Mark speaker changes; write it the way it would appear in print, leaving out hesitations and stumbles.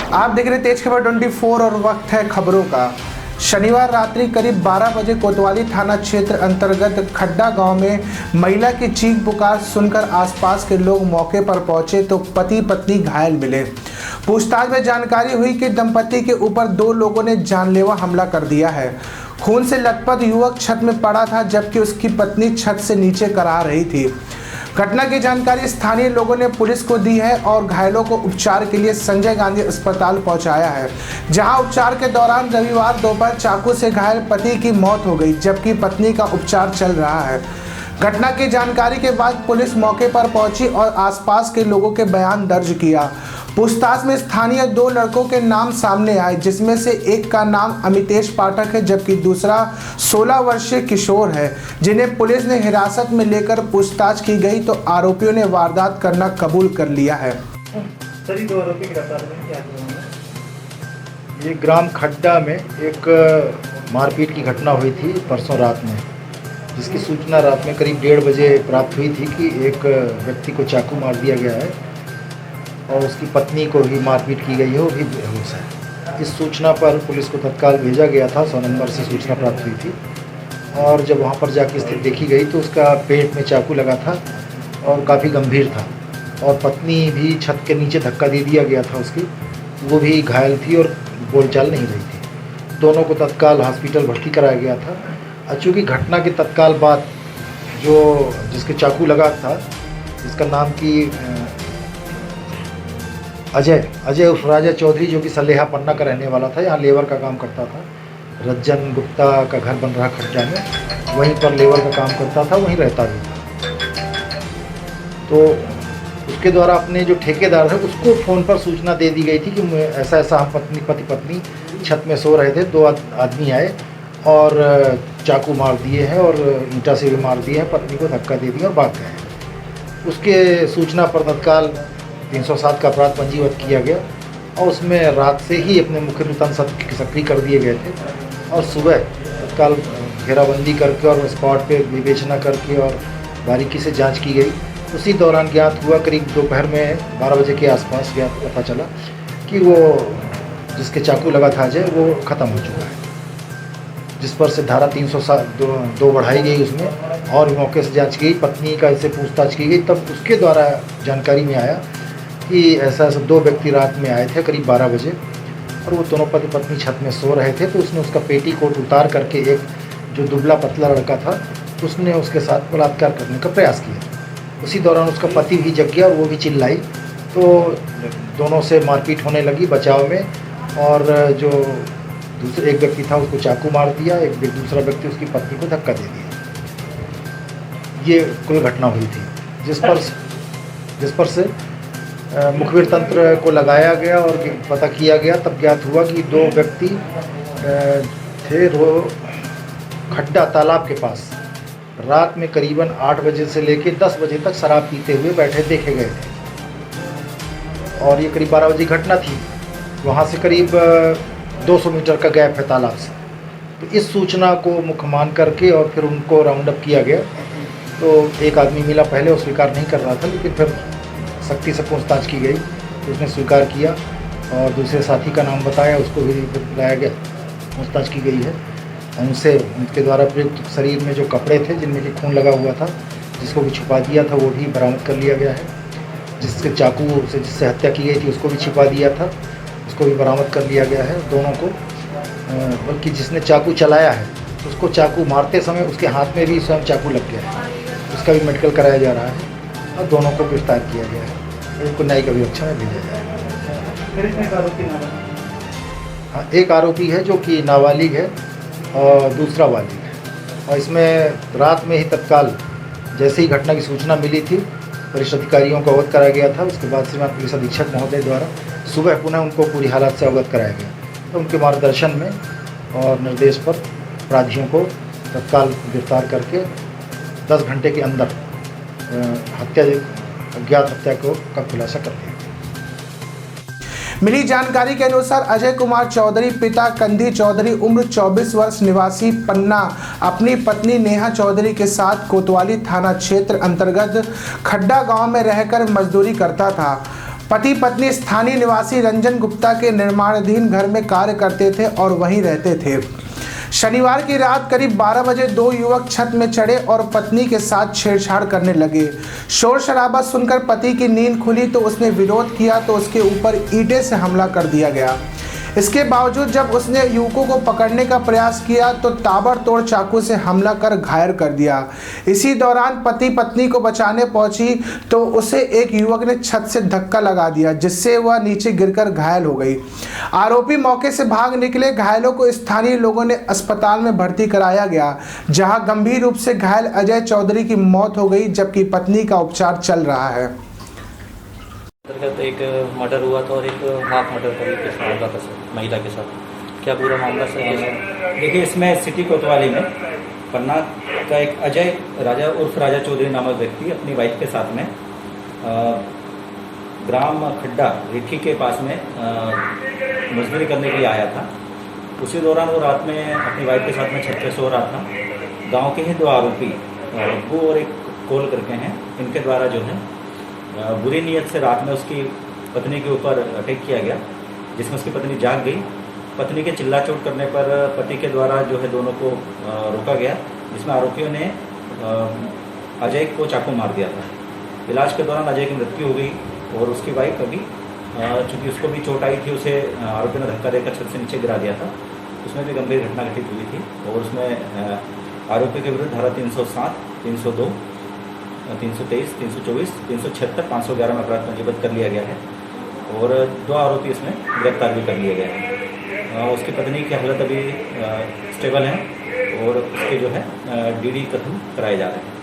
Speaker 1: आप देख रहे तेज खबर 24 और वक्त है खबरों का। शनिवार रात्रि करीब 12 बजे कोतवाली थाना क्षेत्र अंतर्गत खड्डा गांव में महिला की चीख पुकार सुनकर आसपास के लोग मौके पर पहुंचे तो पति पत्नी घायल मिले। पूछताछ में जानकारी हुई कि दंपति के ऊपर 2 लोगों ने जानलेवा हमला कर दिया है। खून से लथपथ युवक छत में पड़ा था जबकि उसकी पत्नी छत से नीचे करा रही थी। घटना की जानकारी स्थानीय लोगों ने पुलिस को दी है और घायलों को उपचार के लिए संजय गांधी अस्पताल पहुंचाया है, जहां उपचार के दौरान रविवार दोपहर चाकू से घायल पति की मौत हो गई जबकि पत्नी का उपचार चल रहा है। घटना की जानकारी के बाद पुलिस मौके पर पहुंची और आसपास के लोगों के बयान दर्ज किया। पूछताछ में स्थानीय 2 लड़कों के नाम सामने आए, जिसमें से एक का नाम अमितेश पाठक है जबकि दूसरा 16 वर्षीय किशोर है, जिन्हें पुलिस ने हिरासत में लेकर पूछताछ की गई तो आरोपियों ने वारदात करना कबूल कर लिया है।
Speaker 2: सर, 2 आरोपी गिरफ्तार हुए हैं। ये ग्राम खड्डा में एक मारपीट की घटना हुई थी परसों रात में, जिसकी सूचना रात में करीब 1:30 बजे प्राप्त हुई थी कि एक व्यक्ति को चाकू मार दिया गया है और उसकी पत्नी को भी मारपीट की गई है, वो भी बेहोश है। इस सूचना पर पुलिस को तत्काल भेजा गया था। 100 नंबर से सूचना प्राप्त हुई थी और जब वहाँ पर जाकर स्थिति देखी गई तो उसका पेट में चाकू लगा था और काफ़ी गंभीर था और पत्नी भी छत के नीचे धक्का दे दिया गया था उसकी, वो भी घायल थी और बोलचाल नहीं रही थी। दोनों को तत्काल हॉस्पिटल भर्ती कराया गया था। चूँकि घटना के तत्काल बाद जिसके चाकू लगा था, जिसका नाम की अजय उर्फ राजा चौधरी, जो कि सलेहा पन्ना का रहने वाला था, यहाँ लेबर का काम करता था। रज्जन गुप्ता का घर बन रहा खड्डा में, वहीं पर लेबर का काम करता था, वहीं रहता भी था। तो उसके द्वारा अपने जो ठेकेदार है उसको फ़ोन पर सूचना दे दी गई थी कि ऐसा ऐसा हम पति पत्नी छत में सो रहे थे, 2 आदमी आए और चाकू मार दिए हैं और ईंटा से भी मार दिए हैं, पत्नी को धक्का दे दिया और भाग गए। उसके सूचना पर तत्काल 307 का अपराध पंजीबद्ध किया गया और उसमें रात से ही अपने मुख्य नूतन सक्रिय कर दिए गए थे और सुबह तत्काल घेराबंदी करके और स्पॉट पे विवेचना करके और बारीकी से जांच की गई। उसी दौरान ज्ञात हुआ, करीब दोपहर में 12 बजे के आसपास पता चला कि वो जिसके चाकू लगा था अजय, वो ख़त्म हो चुका है, जिस पर से धारा 307 बढ़ाई गई उसमें और मौके से जांच की गई। पत्नी का इससे पूछताछ की गई, तब उसके द्वारा जानकारी में आया कि ऐसा 2 व्यक्ति रात में आए थे करीब 12 बजे और वो दोनों पति पत्नी छत में सो रहे थे। तो उसने उसका पेटीकोट उतार करके एक जो दुबला पतला लड़का था, उसने उसके साथ बलात्कार करने का प्रयास किया। उसी दौरान उसका पति भी जग गया और वो भी चिल्लाई, तो दोनों से मारपीट होने लगी बचाव में और जो दूसरे एक व्यक्ति था उसको चाकू मार दिया, एक दूसरा व्यक्ति उसकी पत्नी को धक्का दे दिया। ये कुल घटना हुई थी, जिस पर से मुखबिर तंत्र को लगाया गया और पता किया गया। तब ज्ञात हुआ कि 2 व्यक्ति थे खड्डा तालाब के पास रात में करीबन 8 बजे से लेकर 10 बजे तक शराब पीते हुए बैठे देखे गए थे और ये करीब 12 बजे घटना थी। वहाँ से करीब 200 मीटर का गैप है तालाब से। तो इस सूचना को मुख्य मान करके और फिर उनको राउंड अप किया गया। तो एक आदमी मिला, पहले वो स्वीकार नहीं कर रहा था, लेकिन फिर सख्ती से पूछताछ की गई तो उसने स्वीकार किया और दूसरे साथी का नाम बताया, उसको भी लाया गया, पूछताछ की गई है। उनसे उनके द्वारा प्रयुक्त शरीर में जो कपड़े थे जिनमें कि खून लगा हुआ था, जिसको भी छुपा दिया था, वो भी बरामद कर लिया गया है। जिसके चाकू से जिससे हत्या की गई थी उसको भी छिपा दिया था, उसको भी बरामद कर लिया गया है दोनों को। बल्कि जिसने चाकू चलाया है उसको चाकू मारते समय उसके हाथ में भी स्वयं चाकू लग गया है, उसका भी मेडिकल कराया जा रहा है और दोनों को गिरफ्तार किया गया है। उनको न्यायिक अभिरक्षा में भेजा जाएगा। हाँ, एक आरोपी है जो कि नाबालिग है और दूसरा बालिग है। और इसमें रात में ही तत्काल जैसे ही घटना की सूचना मिली थी, वरिष्ठ अधिकारियों को अवगत कराया गया था। उसके बाद श्रीमान पुलिस अधीक्षक महोदय द्वारा सुबह पुनः उनको पूरी हालात से अवगत कराया गया। तो उनके मार्गदर्शन में और निर्देश पर अपराधियों को तत्काल गिरफ्तार करके 10 घंटे के अंदर अज्ञात हत्या का खुलासा कर दिया।
Speaker 1: मिली जानकारी के अनुसार अजय कुमार चौधरी पिता कंधी चौधरी उम्र 24 वर्ष निवासी पन्ना अपनी पत्नी नेहा चौधरी के साथ कोतवाली थाना क्षेत्र अंतर्गत खड्डा गांव में रहकर मजदूरी करता था। पति पत्नी स्थानीय निवासी रंजन गुप्ता के निर्माणाधीन घर में कार्य करते थे और वहीं रहते थे। शनिवार की रात करीब 12 बजे दो युवक छत में चढ़े और पत्नी के साथ छेड़छाड़ करने लगे। शोर शराबा सुनकर पति की नींद खुली तो उसने विरोध किया तो उसके ऊपर ईंटें से हमला कर दिया गया। इसके बावजूद जब उसने युवकों को पकड़ने का प्रयास किया तो ताबड़तोड़ चाकू से हमला कर घायल कर दिया। इसी दौरान पति पत्नी को बचाने पहुंची तो उसे एक युवक ने छत से धक्का लगा दिया जिससे वह नीचे गिरकर घायल हो गई। आरोपी मौके से भाग निकले। घायलों को स्थानीय लोगों ने अस्पताल में भर्ती कराया गया, जहां गंभीर रूप से घायल अजय चौधरी की मौत हो गई जबकि पत्नी का उपचार चल रहा है।
Speaker 3: अंतर्गत एक मर्डर हुआ था और एक हाफ मर्डर के मामला था सर, महिला के साथ। क्या पूरा मामला सर?
Speaker 4: देखिए, इसमें सिटी कोतवाली में पन्ना का एक अजय राजा उर्फ राजा चौधरी नामक व्यक्ति अपनी वाइफ के साथ में ग्राम खड्डा रिठी के पास में मजदूरी करने के लिए आया था। उसी दौरान वो रात में अपनी वाइफ के साथ में छत पे सो रहा था। गांव के ही दो आरोपी रघु और एक कोल करके हैं, इनके द्वारा जो है बुरी नीयत से रात में उसकी पत्नी के ऊपर अटैक किया गया, जिसमें उसकी पत्नी जाग गई। पत्नी के चिल्ला चोट करने पर पति के द्वारा जो है दोनों को रोका गया, जिसमें आरोपियों ने अजय को चाकू मार दिया था। इलाज के दौरान अजय की मृत्यु हो गई और उसकी वाइफ अभी चूँकि उसको भी चोट आई थी, उसे आरोपियों ने धक्का देकर छत से नीचे गिरा दिया था। उसमें भी गंभीर घटना घटित हुई थी और उसमें आरोपी के विरुद्ध धारा 307, 302, 323, 324, 376, 511 में अपराध पंजीबद्ध कर लिया गया है और दो आरोपी इसमें गिरफ्तार भी कर लिए गए हैं। उसकी पत्नी की हालत अभी स्टेबल है और उसके जो है डीडी कथन कराए जा रहे हैं।